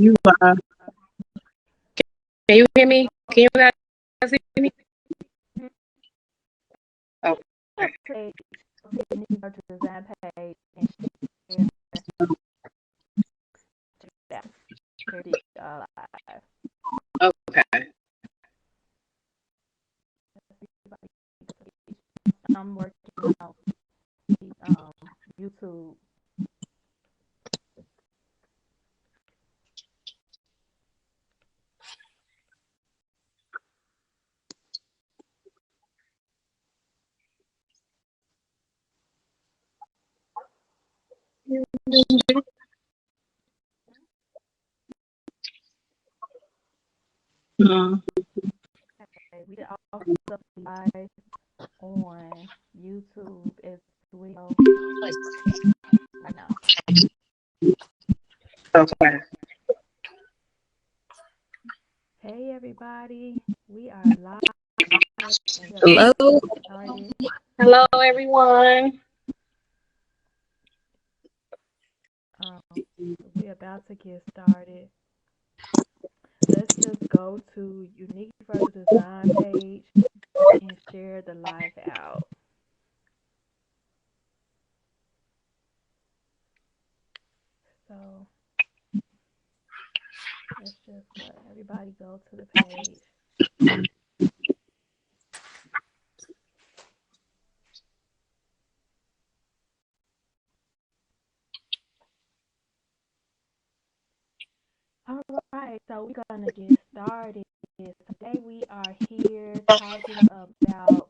You can you hear me? Can you guys hear me? Oh, Page, virtual design page, and share that. Share it live. okay. I'm working out YouTube. We also live on YouTube as well right now. Okay. Hey everybody, we are live and we are about to Hello. get started. Hello, everyone. Um, we're about to get started. Let's just go to Unique Virtual Design page and share the live out. So let's just let everybody go to the page. All right, so we're gonna get started. Today we are here talking about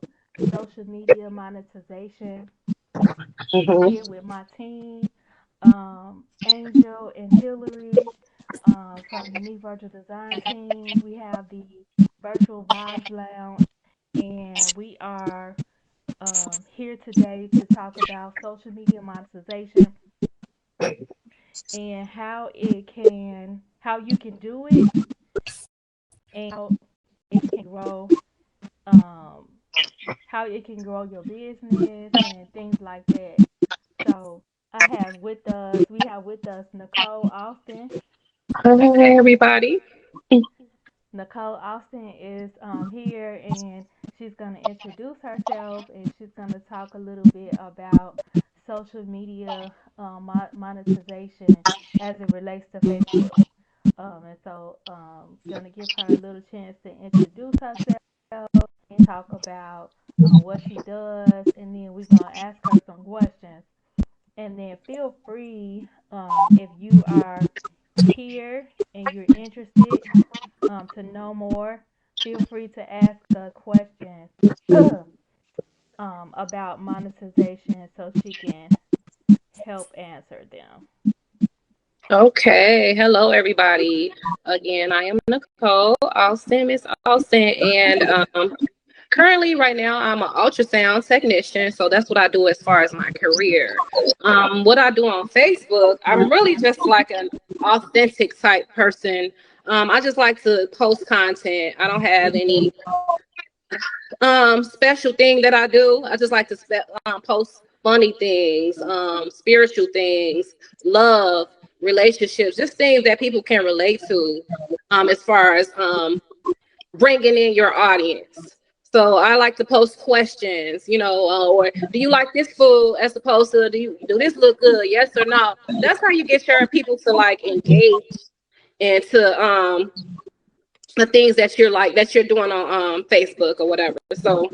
social media monetization. Mm-hmm. Here with my team, Angel and Hillary from the Unique Virtual Design team. We have the Virtual Vibes Lounge, and we are here today to talk about social media monetization and how you can do it, and how it can grow, um, how it can grow your business and things like that. So we have with us Nicole Austin. Hey, everybody. Nicole Austin is here, and she's going to introduce herself, and she's going to talk a little bit about social media monetization as it relates to Facebook. And so, going to give her a little chance to introduce herself and talk about what she does, and then we're going to ask her some questions. And then feel free, if you are here and you're interested to know more, feel free to ask us questions about monetization so she can help answer them. Okay. Hello, everybody. Again, I am Nicole Austin, Miss Austin, and currently, right now, I'm an ultrasound technician, so that's what I do as far as my career. What I do on Facebook, I'm really just like an authentic type person. I just like to post content. I don't have any special thing that I do. I just like to post funny things, spiritual things, love, relationships, just things that people can relate to, as far as bringing in your audience. So I like to post questions, or do you like this food, as opposed to do this look good, yes or no? That's how you get your people to like engage and to the things that you're doing on Facebook or whatever. So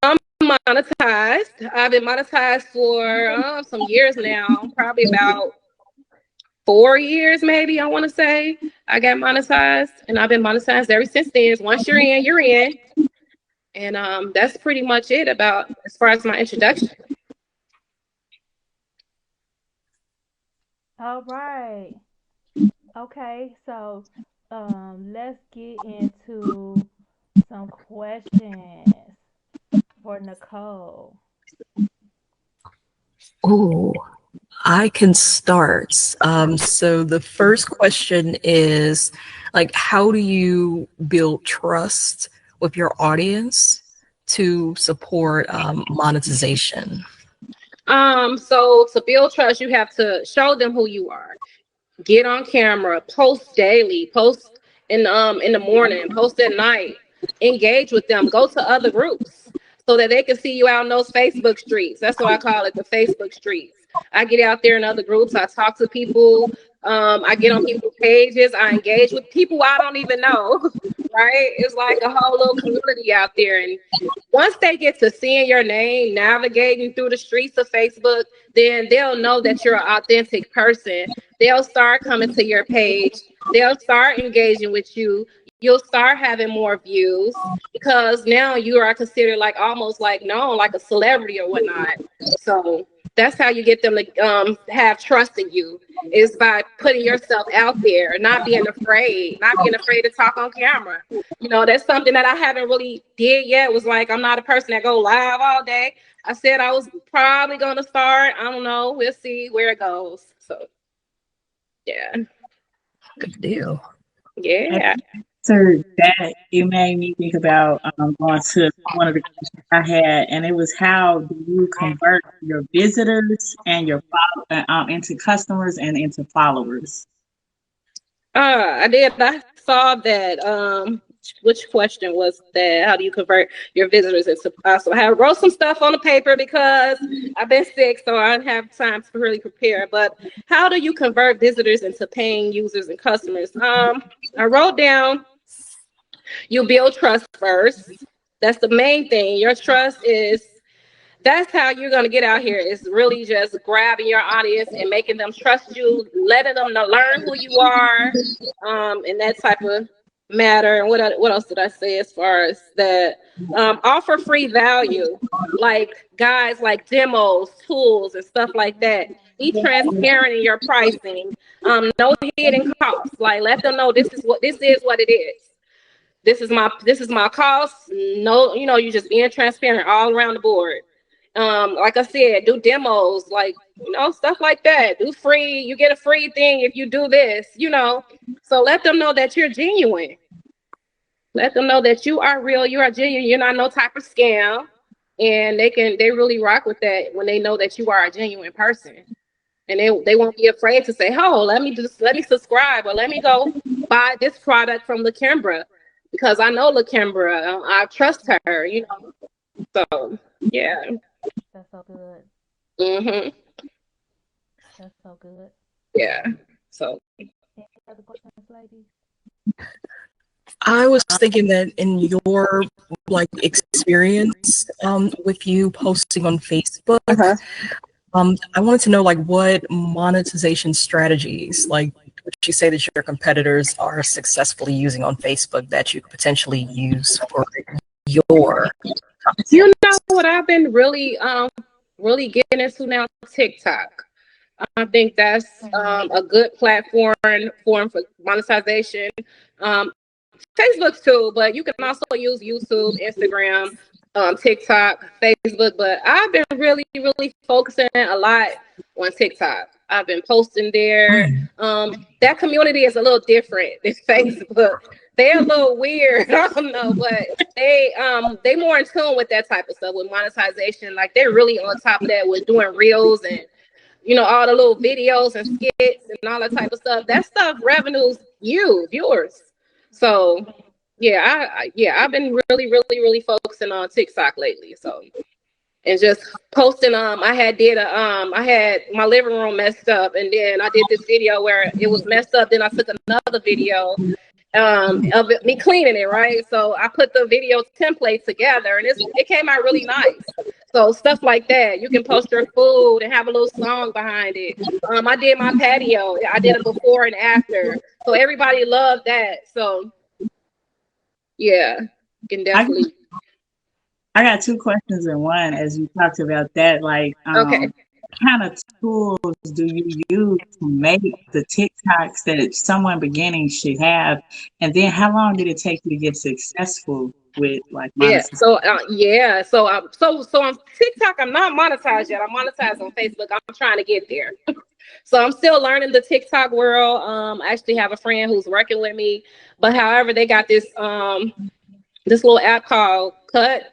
I'm monetized. I've been monetized for some years now, probably about 4 years, maybe. I want to say I got monetized, and I've been monetized ever since then. Once you're in, you're in, and that's pretty much it about as far as my introduction. All right. Okay, so let's get into some questions for Nicole. Oh, I can start. So the first question is like, how do you build trust with your audience to support monetization? So to build trust, you have to show them who you are. Get on camera, post daily, post in the morning, post at night, engage with them, go to other groups so that they can see you out in those Facebook streets. That's what I call it, the Facebook streets. I get out there in other groups, I talk to people, I get on people's pages, I engage with people I don't even know. Right? It's like a whole little community out there. And once they get to seeing your name navigating through the streets of Facebook, then they'll know that you're an authentic person. They'll start coming to your page. They'll start engaging with you. You'll start having more views because now you are considered like almost like known, like a celebrity or whatnot. So that's how you get them to have trust in you, is by putting yourself out there, not being afraid to talk on camera. You know, that's something that I haven't really did yet. Was like, I'm not a person that go live all day. I said I was probably going to start. I don't know. We'll see where it goes. So, yeah. Good deal. Yeah. So that it made me think about going to one of the questions I had, and it was how do you convert your visitors and your into customers and into followers? I did. I saw that. Which question was that? How do you convert your visitors into? So I wrote some stuff on the paper because I've been sick, so I don't have time to really prepare. But how do you convert visitors into paying users and customers? I wrote down, you build trust first. That's the main thing. Your trust is, that's how you're going to get out here, is really just grabbing your audience and making them trust you, letting them learn who you are, and that type of matter. And what else did I say as far as that? Offer free value, like guys, like demos, tools, and stuff like that. Be transparent in your pricing. No hidden costs. Like, let them know this is what it is. This is my cost. No, you just being transparent all around the board. Like I said, do demos, like, stuff like that. Do free, you get a free thing if you do this, So let them know that you're genuine. Let them know that you are real, you are genuine, you're not no type of scam. And they really rock with that when they know that you are a genuine person. And they won't be afraid to say, oh, let me subscribe, or let me go buy this product from LaKimbra, because I know LaKimbra, I trust her, So yeah. That's so good. Mm-hmm. That's so good. Yeah. So. Any other questions, ladies? I was thinking that in your experience with you posting on Facebook, I wanted to know what monetization strategies would you say that your competitors are successfully using on Facebook that you could potentially use for your content? You know what I've been really getting into now? TikTok. I think that's a good platform for monetization. Facebook too, but you can also use YouTube, Instagram, TikTok, Facebook. But I've been really, really focusing a lot on TikTok. I've been posting there. That community is a little different than Facebook. They're a little weird. I don't know, but they more in tune with that type of stuff, with monetization. Like, they're really on top of that with doing reels and all the little videos and skits and all that type of stuff. That stuff revenues viewers. So yeah, I've been really, really, really focusing on TikTok lately. So, and just posting. I had my living room messed up, and then I did this video where it was messed up. Then I took another video of me cleaning it, right? So I put the video template together, and it came out really nice. So stuff like that. You can post your food and have a little song behind it. I did my patio. I did a before and after. So everybody loved that. So yeah, you can definitely. I got two questions in one as you talked about that. Okay. What kind of tools do you use to make the TikToks that someone beginning should have? And then how long did it take you to get successful with monetization? So on TikTok, I'm not monetized yet. I'm monetized on Facebook. I'm trying to get there. So I'm still learning the TikTok world. I actually have a friend who's working with me, but however, they got this little app called Cut.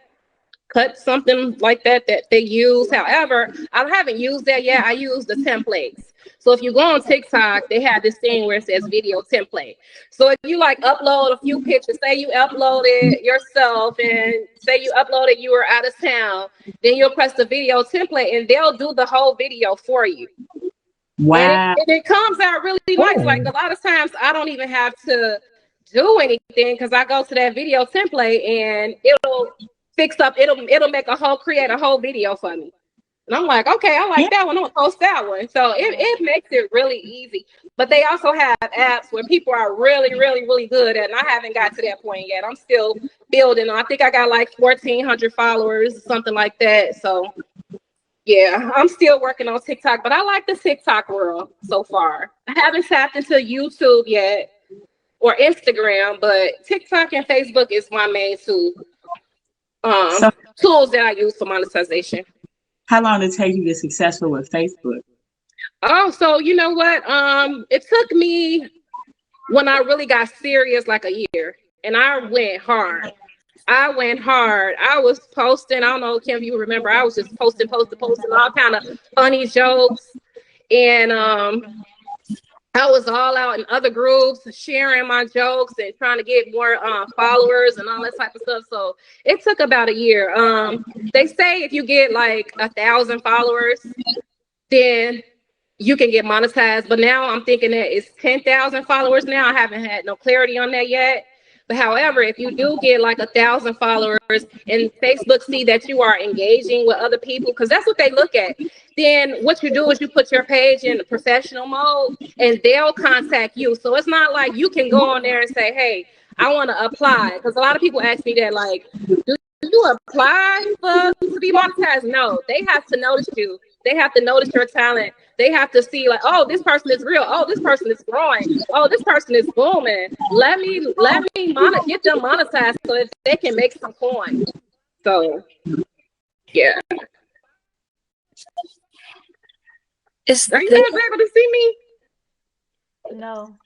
cut something like that they use. However, I haven't used that yet. I use the templates. So if you go on TikTok, they have this thing where it says video template. So if you like upload a few pictures, say you uploaded yourself and say you uploaded you were out of town, then you'll press the video template and they'll do the whole video for you. Wow. And it comes out really nice. Like a lot of times I don't even have to do anything because I go to that video template and it'll fix up, it'll make create a whole video for me. And I'm like, okay, I like that one. I'm gonna post that one. So it makes it really easy. But they also have apps where people are really, really, really good at, and I haven't got to that point yet. I'm still building. I think I got like 1,400 followers, something like that. So yeah, I'm still working on TikTok, but I like the TikTok world so far. I haven't tapped into YouTube yet or Instagram, but TikTok and Facebook is my main two tools that I use for monetization. How long did it take you to get successful with Facebook? Oh, so you know what? It took me when I really got serious like a year, and I went hard. I was posting. I don't know, Kim, if you remember, I was just posting all kind of funny jokes, and I was all out in other groups sharing my jokes and trying to get more followers and all that type of stuff. So it took about a year. They say if you get like 1,000 followers, then you can get monetized. But now I'm thinking that it's 10,000 followers now. I haven't had no clarity on that yet. But however, if you do get like 1,000 followers and Facebook see that you are engaging with other people, because that's what they look at, then what you do is you put your page in the professional mode and they'll contact you. So it's not like you can go on there and say, hey, I want to apply. Because a lot of people ask me that, like, do you apply to be monetized? No, they have to notice you. They have to notice your talent. They have to see like, oh, this person is real. Oh, this person is growing. Oh, this person is booming. Let me get them monetized so that they can make some coin. So, yeah. Are you guys able to see me? No.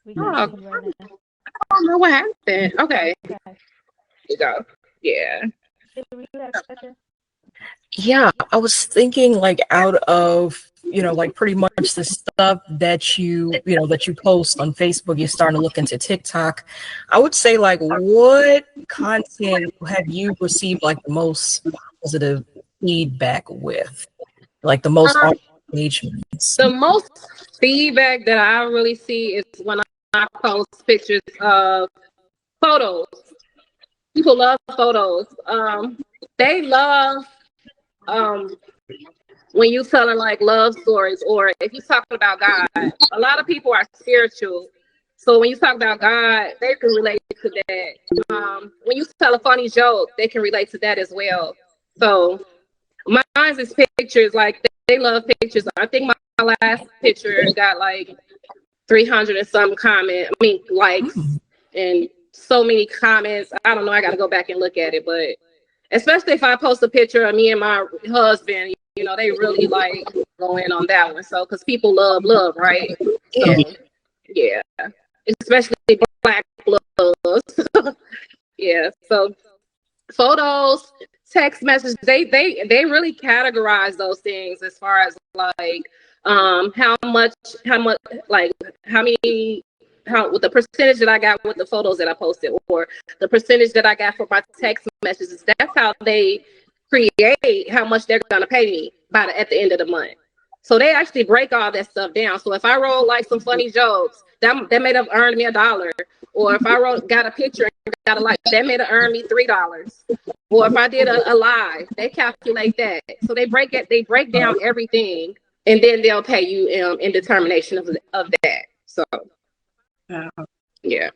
We can see you right now. I don't know what happened. Okay. Here you go. Yeah. Yeah, I was thinking like out of, like pretty much the stuff that you post on Facebook, you're starting to look into TikTok. I would say like what content have you received like the most positive feedback with? Like the most engagements? The most feedback that I really see is when I post pictures of photos. People love photos. They love when you telling like love stories, or if you talking about God. A lot of people are spiritual, so when you talk about God, they can relate to that. When you tell a funny joke, they can relate to that as well. So mine is pictures. Like they love pictures. I think my last picture got like 300 and some likes and so many comments. I don't know. I got to go back and look at it, but especially if I post a picture of me and my husband, they really like go in on that one. So, because people love, right? So, yeah, especially Black loves. Yeah. So, photos, text messages, they really categorize those things as far as like how with the percentage that I got with the photos that I posted, or the percentage that I got for my text messages. That's how they create how much they're gonna pay me at the end of the month. So they actually break all that stuff down. So if I wrote like some funny jokes, that may have earned me $1. Or if I got a picture and got a like, that may have earned me $3. Or if I did a live, they calculate that. So they break down everything, and then they'll pay you in determination of that. So. Yeah.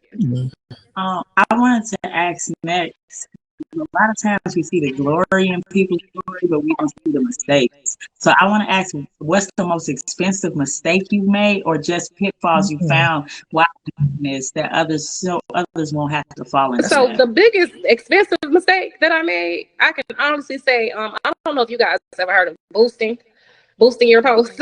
I wanted to ask next. A lot of times we see the glory in people's story, but we don't see the mistakes. So I want to ask, what's the most expensive mistake you made, or just pitfalls you found while doing this that others won't have to fall into? So the biggest expensive mistake that I made, I can honestly say, I don't know if you guys ever heard of boosting your post.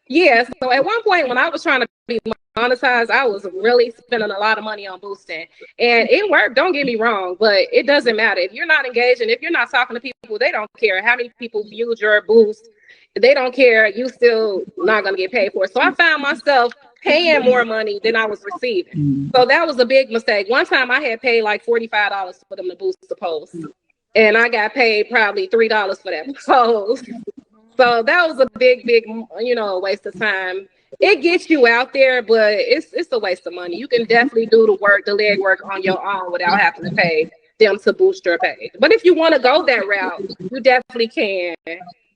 Yeah. So at one point when I was trying to be monetized, I was really spending a lot of money on boosting. And it worked, don't get me wrong, but it doesn't matter. If you're not engaging, if you're not talking to people, they don't care how many people viewed your boost. They don't care. You still not going to get paid for it. So I found myself paying more money than I was receiving. So that was a big mistake. One time I had paid like $45 for them to boost the post. And I got paid probably $3 for that post. So that was a big, waste of time. It gets you out there, but it's a waste of money. You can definitely do the work, the leg work on your own without having to pay them to boost your page. But if you want to go that route, you definitely can.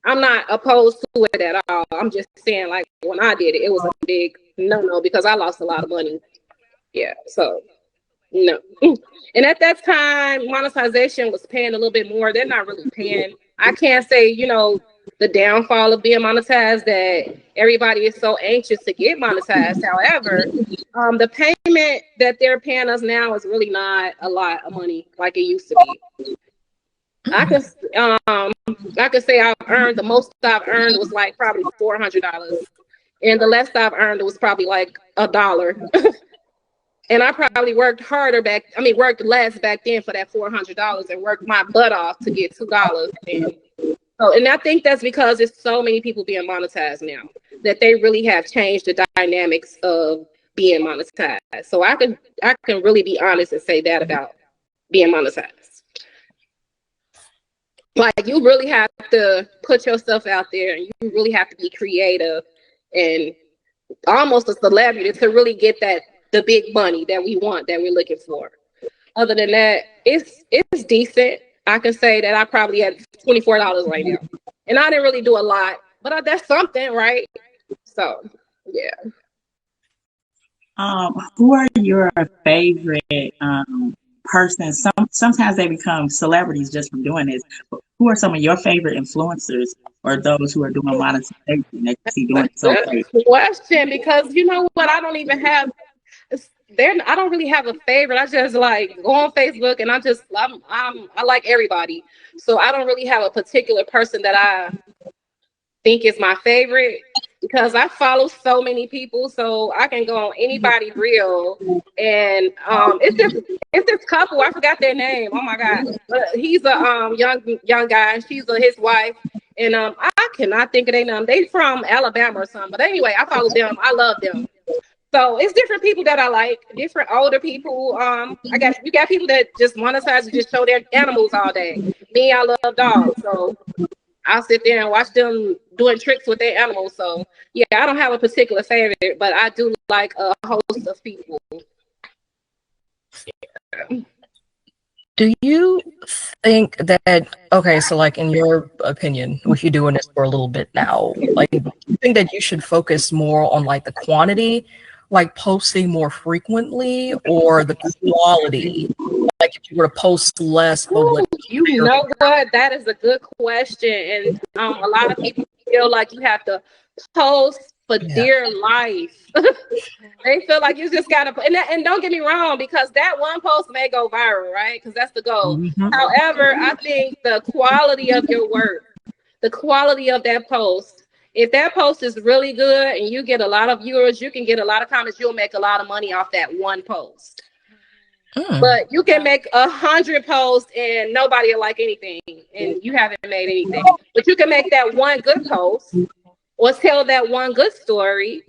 I'm not opposed to it at all. I'm just saying, like, when I did it, it was a big no because I lost a lot of money. Yeah, so no. And at that time, monetization was paying a little bit more. They're not really paying. I can't say, the downfall of being monetized that everybody is so anxious to get monetized. However, the payment that they're paying us now is really not a lot of money like it used to be. I could say I've earned, the most I've earned was like probably $400, and the less I've earned was probably like $1. And I probably worked less back then for that $400 and worked my butt off to get $2. And I think that's because there's so many people being monetized now that they really have changed the dynamics of being monetized. So I can really be honest and say that about being monetized. Like, you really have to put yourself out there, and you really have to be creative and almost a celebrity to really get the big money that we want, that we're looking for. Other than that, it's decent. I can say that I probably had $24 right now, and I didn't really do a lot, but that's something, right? So, yeah. Who are your favorite persons? Sometimes they become celebrities just from doing this. But who are some of your favorite influencers or those who are doing monetization that you see doing so great? Question, because you know what, I don't even have. I don't really have a favorite. I just like go on Facebook and I like everybody. So I don't really have a particular person that I think is my favorite, because I follow so many people, so I can go on anybody reel. And it's this couple, I forgot their name. Oh my God. But he's a young guy, and she's his wife. And I cannot think of their name. They from Alabama or something. But anyway, I follow them. I love them. So it's different people that I like, different older people. You got people that just monetize and just show their animals all day. Me, I love dogs, so I'll sit there and watch them doing tricks with their animals. So yeah, I don't have a particular favorite, but I do like a host of people. Do you think that, okay, so like in your opinion, with you doing this for a little bit now, like, do you think that you should focus more on like the quantity, like posting more frequently, or the quality? Like if you were to post less, but Ooh, you know what? That is a good question. And a lot of people feel like you have to post for dear life. They feel like you just gotta, and don't get me wrong, because that one post may go viral, right? Because that's the goal. Mm-hmm. However, I think the quality of your work, the quality of that post, if that post is really good and you get a lot of viewers, you can get a lot of comments, you'll make a lot of money off that one post. But you can make 100 posts and nobody will like anything, and you haven't made anything. But you can make that one good post or tell that one good story,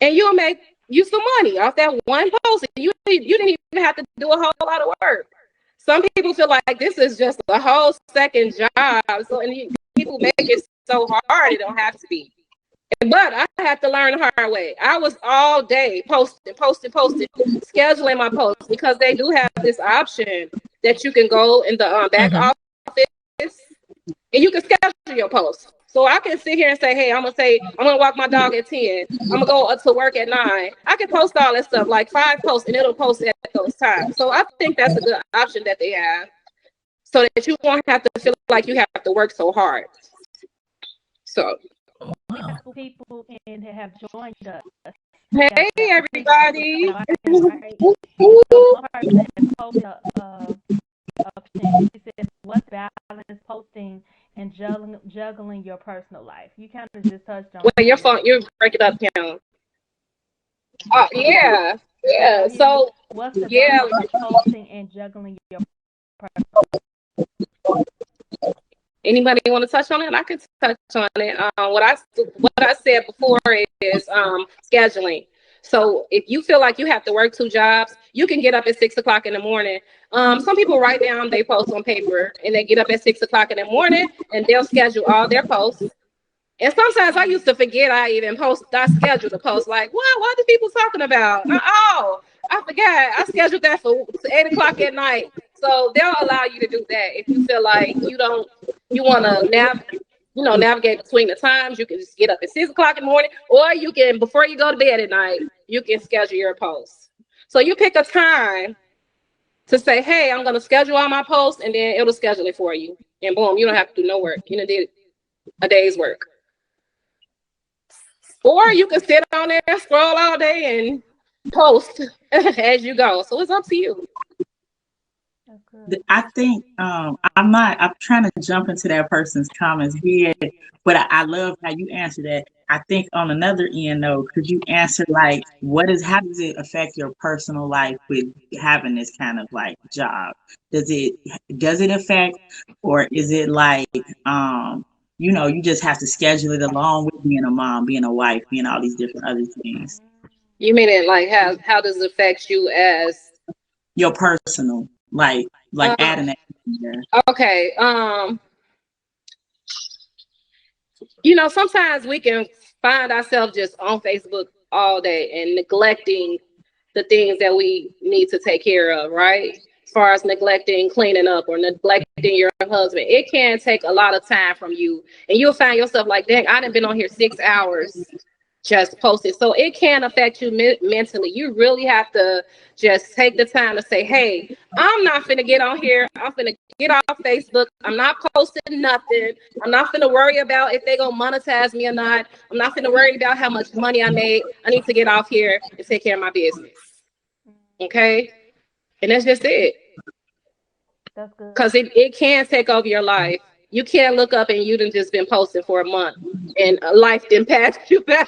and you'll make you some money off that one post. You didn't even have to do a whole lot of work. Some people feel like this is just a whole second job. So, and people make it so hard, it don't have to be. But I had to learn the hard way. I was all day posting, scheduling my posts, because they do have this option that you can go in the back office and you can schedule your posts. So I can sit here and say, hey, I'm gonna walk my dog at 10. I'm gonna go to work at 9. I can post all that stuff, like 5 posts, and it'll post at those times. So I think that's a good option that they have, so that you won't have to feel like you have to work so hard. So. Wow. People and have joined us. Hey, everybody. She says, what's balance posting and juggling your personal life? You kind of just touched on. Well, your phone, you're breaking up, Kim. Yeah, So yeah. hear me. So What's the yeah, balance of posting and juggling your personal? anybody want to touch on it? I can touch on it. What I said before is scheduling. So if you feel like you have to work 2 jobs, you can get up at 6 o'clock in the morning. Some people write down they post on paper and they get up at 6 o'clock in the morning and they'll schedule all their posts. And sometimes I used to forget I scheduled a post. Like, what are people talking about? Oh, I forgot. I scheduled that for 8 o'clock at night. So they'll allow you to do that. If you feel like you want to navigate between the times, you can just get up at 6 o'clock in the morning, or you can, before you go to bed at night, you can schedule your posts. So you pick a time to say, hey, I'm going to schedule all my posts, and then it'll schedule it for you. And boom, you don't have to do no work. You did a day's work. Or you can sit on there, scroll all day, and post as you go. So it's up to you. I think I'm trying to jump into that person's comments here, but I love how you answer that. I think on another end though, could you answer like how does it affect your personal life with having this kind of like job? Does it affect, or is it like you just have to schedule it along with being a mom, being a wife, being all these different other things? You mean it like how does it affect you as Your personal, like adding that in there. okay. Sometimes we can find ourselves just on Facebook all day and neglecting the things that we need to take care of, right? As far as neglecting cleaning up or neglecting your husband, it can take a lot of time from you, and you'll find yourself like, dang, I done been on here 6 hours just posted. So it can affect you mentally. You really have to just take the time to say, hey, I'm not finna get on here. I'm finna get off Facebook. I'm not posting nothing. I'm not finna worry about if they gonna monetize me or not. I'm not finna worry about how much money I made. I need to get off here and take care of my business. Okay? And that's just it. That's good. Because it can take over your life. You can't look up and you done just been posting for a month and life didn't pass you by.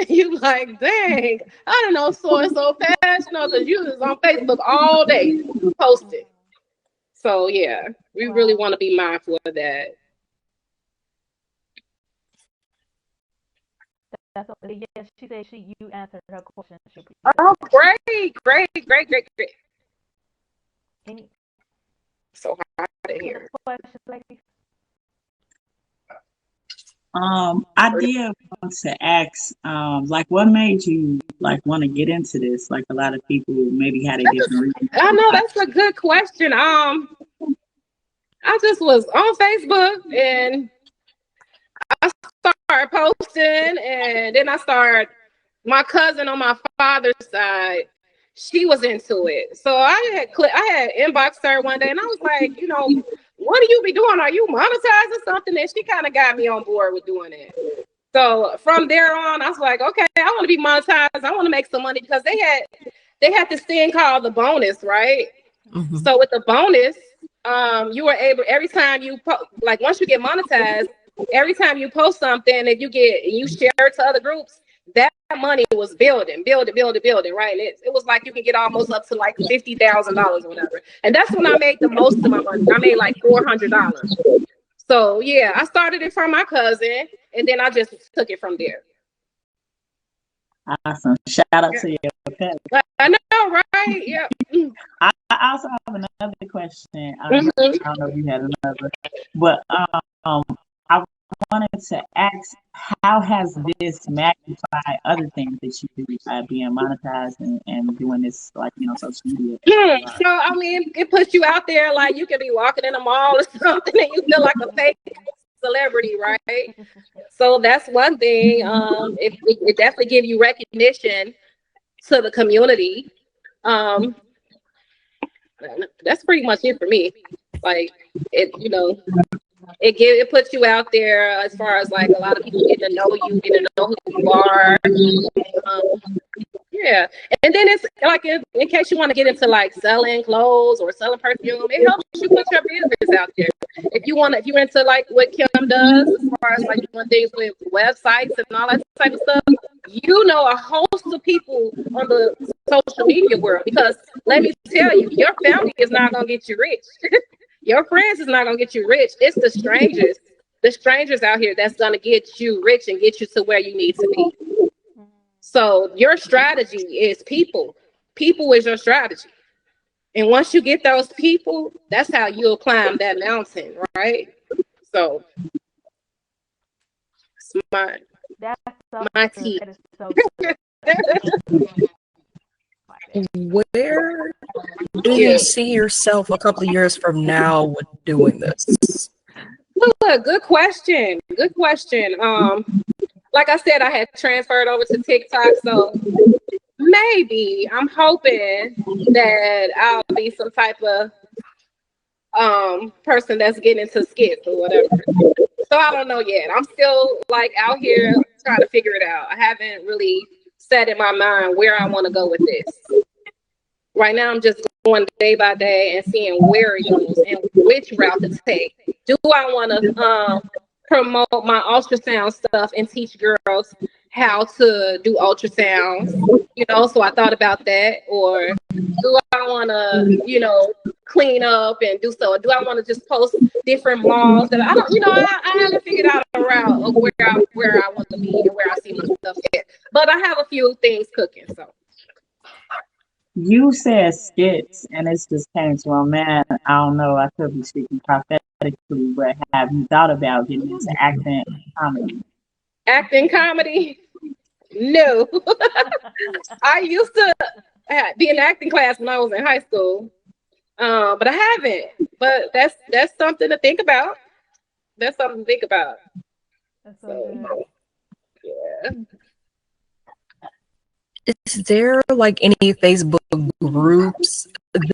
You like, dang, I don't know so and so fast, because you was on Facebook all day posting. So yeah, we really want to be mindful of that. That's okay. Yes, she said you answered her question. Oh, great. Any So hot in here. questions, ladies? I did want to ask, like, what made you like want to get into this? Like, a lot of people maybe had a different reason. I know that's a good question. I just was on Facebook and I started posting, and then my cousin on my father's side, she was into it. So I had inboxed her one day and I was like, what do you be doing? Are you monetizing something? And she kind of got me on board with doing it. So from there on, I was like, okay, I want to be monetized. I want to make some money, because they had this thing called the bonus, right? Mm-hmm. So with the bonus, you were able, every time you once you get monetized, every time you post something and you share it to other groups, that money was building, right? And it was like you can get almost up to like $50,000 or whatever. And that's when I made the most of my money. I made like $400. So yeah, I started it from my cousin, and then I just took it from there. Awesome! Shout out to you. Okay. I know, right? Yeah. I also have another question. I don't know if you had another, but I wanted to ask, how has this magnified other things that you do by being monetized and doing this, like, social media? So, I mean, it puts you out there, like you can be walking in a mall or something and you feel like a fake celebrity, right? So that's one thing. It definitely gives you recognition to the community. That's pretty much it for me. Like, it puts you out there as far as like a lot of people getting to know you, getting to know who you are. Yeah, and then it's like in case you want to get into like selling clothes or selling perfume, it helps you put your business out there. If you're into like what Kim does as far as like doing things with websites and all that type of stuff, you know a host of people on the social media world, because let me tell you, your family is not gonna get you rich. Your friends is not gonna get you rich. It's the strangers out here that's gonna get you rich and get you to where you need to be. So your strategy is people. People is your strategy. And once you get those people, that's how you'll climb that mountain, right? So it's That's so my good. tea. That is so good. Where do Yeah. you see yourself a couple of years from now with doing this? Look, good question. Good question. Like I said, I had transferred over to TikTok, so maybe I'm hoping that I'll be some type of person that's getting into skits or whatever. So I don't know yet. I'm still like out here trying to figure it out. I haven't really set in my mind where I want to go with this. Right now, I'm just going day by day and seeing where it goes and which route to take. Do I want to promote my ultrasound stuff and teach girls how to do ultrasounds? You know, so I thought about that. Or do I want to, you know, clean up and do so? Or do I want to just post different malls that I don't, you know, I haven't figured out a route of where I want to be and where I see myself at. But I have a few things cooking, so. You said skits, and it's just came to my mind. I don't know. I could be speaking prophetically, but have you thought about getting into acting comedy? Acting comedy? No. I used to be in acting class when I was in high school, but I haven't. But that's something to think about. That's something to think about. That's so So, good. yeah. Is there like any Facebook groups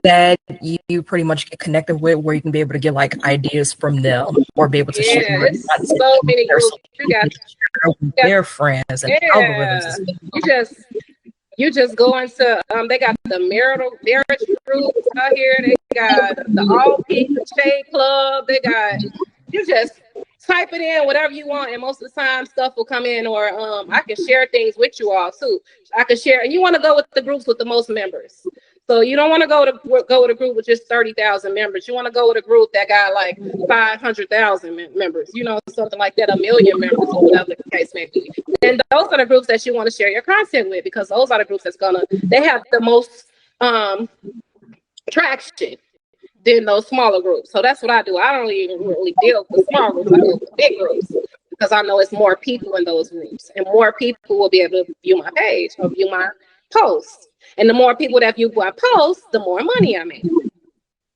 that you pretty much get connected with where you can be able to get like ideas from them or be able to share Yeah, your it's content so with many groups. with You got their friends and algorithms yeah. as well? You just go into they got the marriage groups out here. They got the All Pink Shade Club. They got you just type it in whatever you want, and most of the time stuff will come in. Or I can share things with you all too. I can share, and you want to go with the groups with the most members. So you don't want to go with a group with just 30,000 members. You want to go with a group that got like 500,000 members. You know, something like that, 1,000,000 members, or whatever the case may be. And those are the groups that you want to share your content with, because those are the groups they have the most traction than those smaller groups. So that's what I do. I don't even really deal with the small groups. I deal with the big groups because I know it's more people in those groups, and more people will be able to view my page or view my post. And the more people that view my post, the more money I make.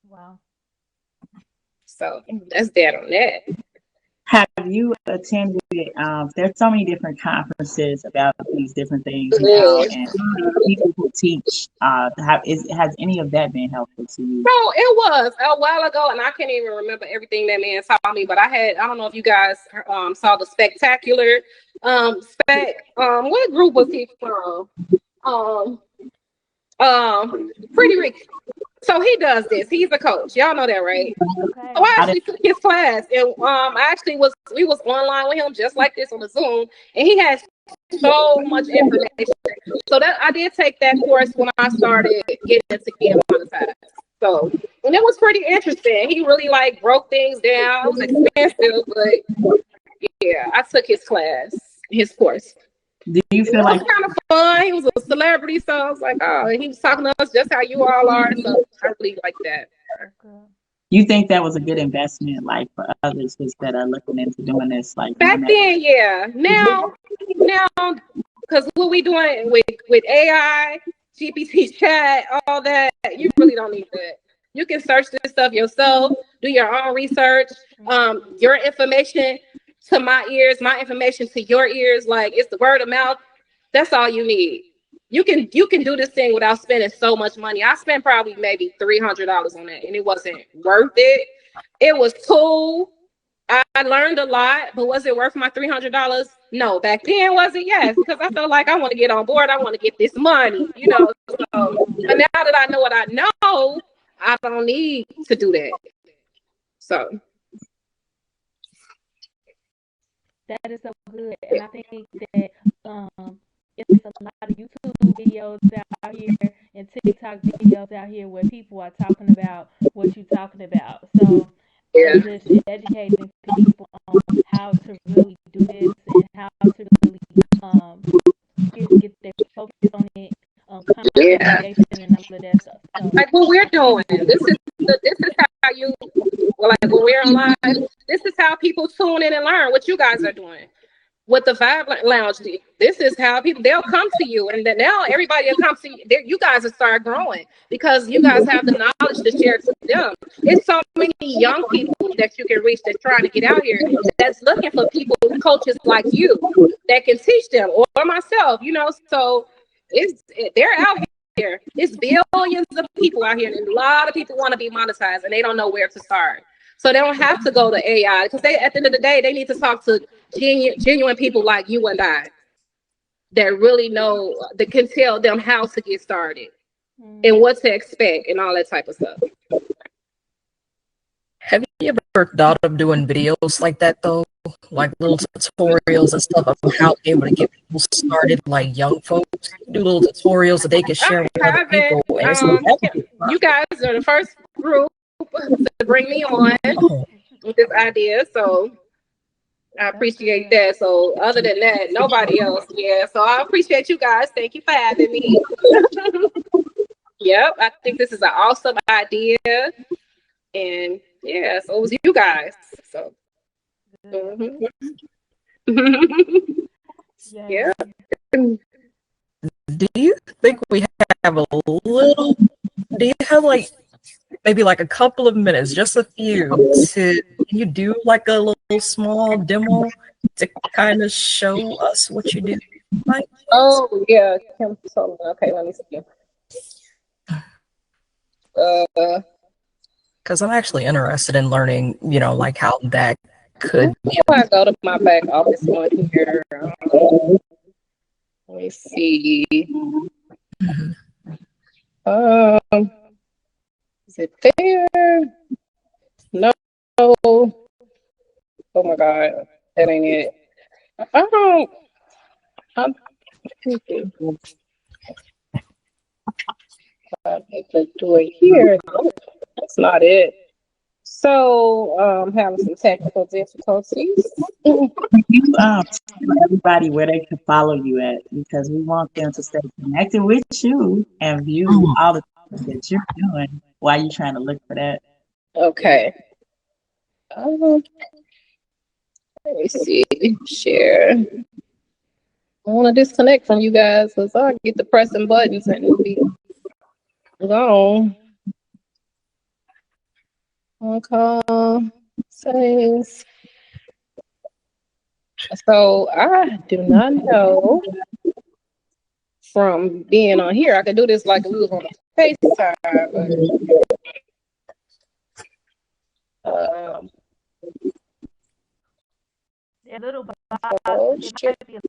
Wow. So that's that on that. Have you attended? There's so many different conferences about these different things now, Yeah. and people who teach. Has any of that been helpful to you? No, it was a while ago, and I can't even remember everything that man taught me. But I don't know if you guys saw the Spectacular spec. What group was he from? Um, Pretty Rick. So he does this. He's a coach. Y'all know that, right? Okay. So I actually took his class, and I actually we was online with him just like this on the Zoom, and he has so much information. So that I did take that course when I started getting into getting monetized. So, and it was pretty interesting. He really like broke things down. It was expensive, but yeah, I took his class, his course. Do you It feel was like kind of fun. He was a celebrity, so I was like, oh, and he was talking to us just how you all are. So I really like that. Okay. you think that was a good investment, like for others just that are looking into doing this, like doing Back that? then, yeah. Now, because what we doing with AI, GPT chat, all that, you really don't need that. You can search this stuff yourself, do your own research. Your information to my ears, my information to your ears, like it's the word of mouth. That's all you need. You can do this thing without spending so much money. I spent probably maybe $300 on that, and it wasn't worth it. It was cool. I learned a lot, but was it worth my $300? No. Back then, was it? Yes, because I felt like I want to get on board. I want to get this money, you know. So, but now that I know what I know, I don't need to do that. So, That is so good, and I think that it's a lot of YouTube videos out here and TikTok videos out here where people are talking about what you're talking about. So Yeah. just educating people on how to really do this and how to really um get their focus on it, content Yeah. creation and all of that stuff. So Like what we're doing. This is how you, well, like when we're on live, this is how people tune in and learn what you guys are doing. With the Vibe Lounge, this is how people, they'll come to you, and then now everybody will come to you. You guys will start growing because you guys have the knowledge to share to them. It's so many young people that you can reach that's trying to get out here, that's looking for people, coaches like you, that can teach them, or myself. So they're out here. It's billions of people out here, and a lot of people want to be monetized, and they don't know where to start. So they don't have to go to AI, because at the end of the day, they need to talk to genuine people like you and I that really know, that can tell them how to get started and what to expect and all that type of stuff. Have you ever thought of doing videos like that though? Like little tutorials and stuff of how to be able to get people started, like young folks? Do little tutorials that they can share with I other people. haven't. You guys are the first group to bring me on with this idea, so I appreciate that. So other than that, nobody else. Yeah. So I appreciate you guys. Thank you for having me. Yep. I think this is an awesome idea. And yeah, so it was you guys. So yeah. Do you think we have a little, do you have like maybe like a couple of minutes, just a few, to, can you do like a little small demo to kind of show us what you do? Like, Oh yeah. Kim told me. Okay, let me see. because I'm actually interested in learning, like how that could be. I go to my back office one here. Let me see. Is it there? No. Oh my God, that ain't it. I don't. I'm thinking. I need to do it here. That's not it. So, having some technical difficulties. You tell everybody where they can follow you at, because we want them to stay connected with you and view all the things that you're doing while you're trying to look for that. Okay. Let me see. Share. I want to disconnect from you guys because I get to pressing buttons and it'll be gone. Okay. Settings. So I do not know from being on here. I could do this like we was on the FaceTime. a little Oh, it shit. might be a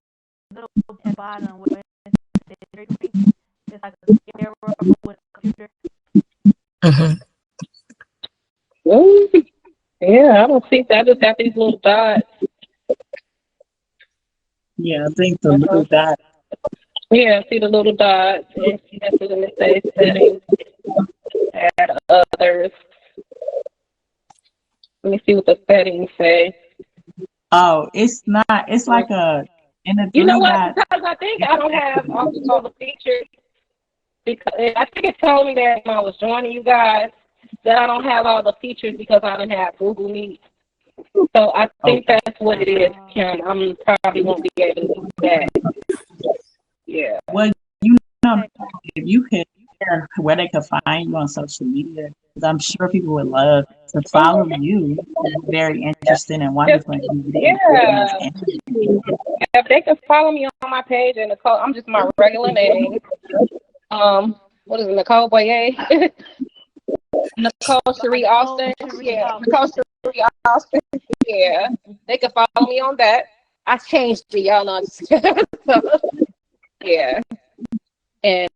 little at the bottom where it's like a arrow with a computer. Ooh, yeah, I don't see that. I just have these little dots. Yeah, I think the little dot. Yeah, see the little dots. And that's what it says, settings, add others. Let me see what the settings say. Oh, it's not. It's like in the You know what? dot. Because I think I don't have all the features. Because I think it told me that when I was joining you guys that I don't have all the features because I don't have Google Meet. So I think that's what it is, Kim. I'm probably won't be able to do that. Yeah. Well, if you could share where they can find you on social media, because I'm sure people would love to follow you. It's very interesting and wonderful. Yeah. If they can follow me on my page, and Nicole, I'm just my regular name. What is it, Nicole Boyer? Nicole Cherie Austin. Yeah, Nicole Cherie Austin. Yeah, they can follow me on that. I changed it, y'all know. So, yeah, and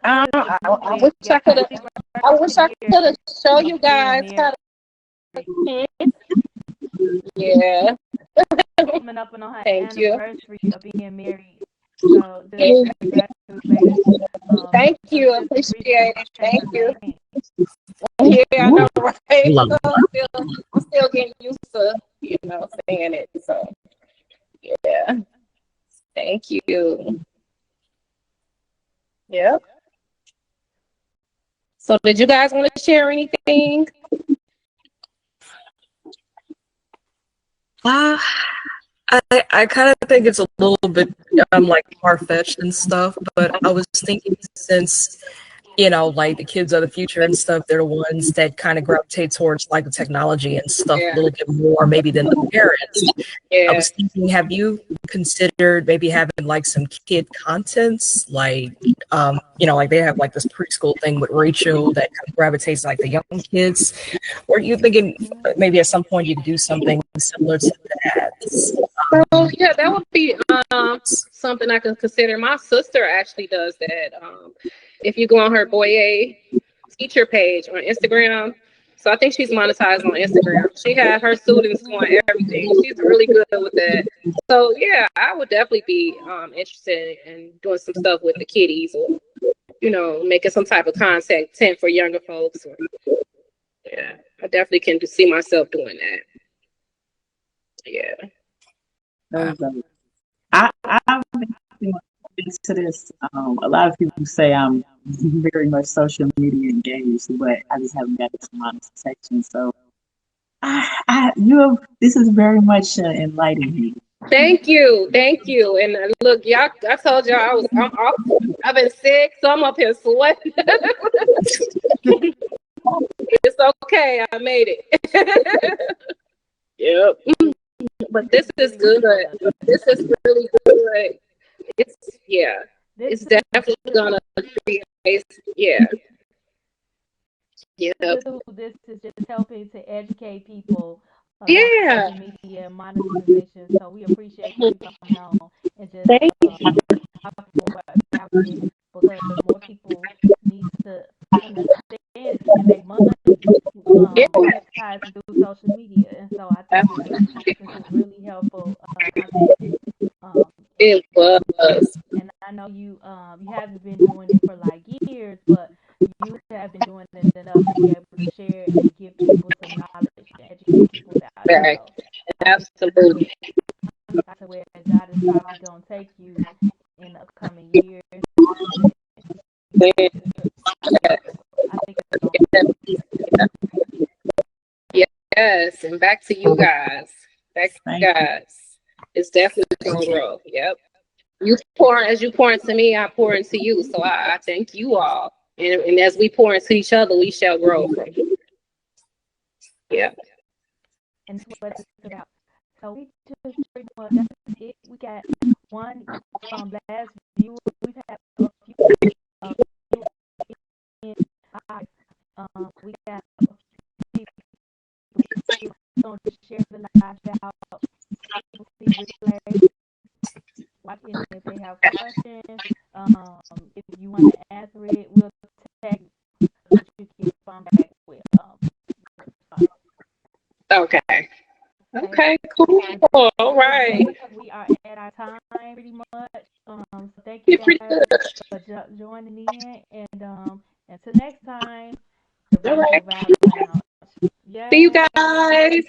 I wish I could have. I wish I could have show you guys how to. Yeah. Coming up on her Thank you. anniversary of being married. So just congratulations. Thank you. Just Appreciate it. Thank you. name. Yeah, I know, right? Love So that. I'm still getting used to, saying it. So yeah. Thank you. Yep. So did you guys want to share anything? Uh, I kind of think it's a little bit like far-fetched and stuff, but I was thinking since like the kids of the future and stuff, they're the ones that kind of gravitate towards like the technology and stuff a Yeah. little bit more maybe than the parents. I Yeah. was thinking, have you considered maybe having like some kid contents, like like they have like this preschool thing with Rachel that kind of gravitates like the young kids, or are you thinking maybe at some point you could do something similar to that? So yeah, that would be something I can consider. My sister actually does that. If you go on her Boye teacher page on Instagram, so I think she's monetized on Instagram. She had her students doing everything. She's really good with that. So yeah, I would definitely be interested in doing some stuff with the kiddies, or making some type of content for younger folks. Or, yeah, I definitely can see myself doing that. Yeah. I've been into this. A lot of people say I'm very much social media engaged, but I just haven't got this monetization. So, this is very much enlightening me. Thank you, and look, y'all. I told y'all I'm off. I've been sick, so I'm up here sweating. It's okay, I made it. Yep. But this is good. This is really good. It's definitely gonna create. Yeah. Yep. This is just helping to educate people about Yeah. social media and monetization. So we appreciate you coming on and just Thank talking more about it, because more people need to understand that you can make money you. monetizing through social media. And so I think this is really helpful content. Um, It was. and I know you haven't been doing it for like years, but you have been doing it enough to be able to share and give people some knowledge and educate people about it. Right. So I think Absolutely. that's where God is probably going to take you in the upcoming years. I think it's going Yes, and back to you guys. Back to you Thank you. guys. It's definitely gonna grow. Yep. As you pour into me, I pour into you. So I thank you all. And as we pour into each other, we shall grow from it. Yeah. and that's what it's about. So we just pretty much that's it. We got one last viewer. We've had a few we got a few people going to share the live out. People see replay, watching if they have questions. If you want to answer it, we'll tag you so that you can respond back with Okay. Okay, cool. All right. We are at our time pretty much. So thank you You're pretty guys good. for joining in, and until next time, the All Rhonda right. Vibe Lounge. See you Yay! guys.